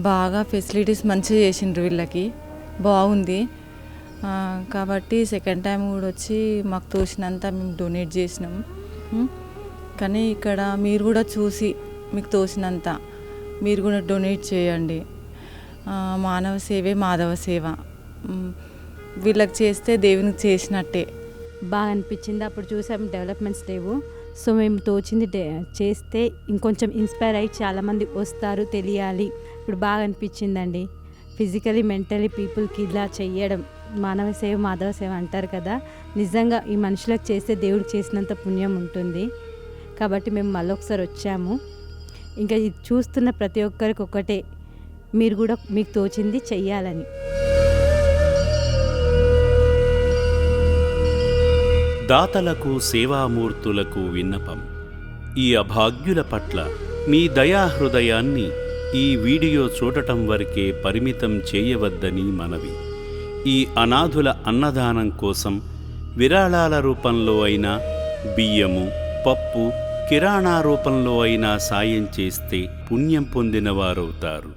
బాగా ఫెసిలిటీస్ మంచిగా చేసిండ్రు వీళ్ళకి, బాగుంది. కాబట్టి సెకండ్ టైం కూడా వచ్చి మాకు తోచినంత మేము డొనేట్ చేసినాం. కానీ ఇక్కడ మీరు కూడా చూసి మీకు తోచినంత మీరు కూడా డొనేట్ చేయండి. మానవ సేవే మాధవ సేవ. వీళ్ళకి చేస్తే దేవునికి చేసినట్టే. బాగా అనిపించింది. అప్పుడు చూసాం డెవలప్మెంట్స్ లేవు, సో మేము తోచింది చేస్తే ఇంకొంచెం ఇన్స్పైర్ అయ్యి చాలామంది వస్తారు, తెలియాలి. ఇప్పుడు బాగా అనిపించిందండి. ఫిజికలీ మెంటలీ పీపుల్కి ఇలా చెయ్యడం, మానవ సేవ మాధవ సేవ అంటారు కదా, నిజంగా ఈ మనుషులకు చేస్తే దేవుడికి చేసినంత పుణ్యం ఉంటుంది. కాబట్టి మేము మళ్ళొకసారి వచ్చాము. ఇంకా ఇది చూస్తున్న ప్రతి ఒక్కరికి ఒకటే, మీరు కూడా మీకు తోచింది చెయ్యాలని. దాతలకు సేవామూర్తులకు విన్నపం. ఈ అభాగ్యుల పట్ల మీ దయాహృదయాన్ని ఈ వీడియో చూడటం వరకే పరిమితం చేయవద్దని మనవి. ఈ అనాథుల అన్నదానం కోసం విరాళాల రూపంలో అయినా, బియ్యము, పప్పు, కిరాణా రూపంలో అయినా సాయం చేస్తే పుణ్యం పొందినవారవుతారు.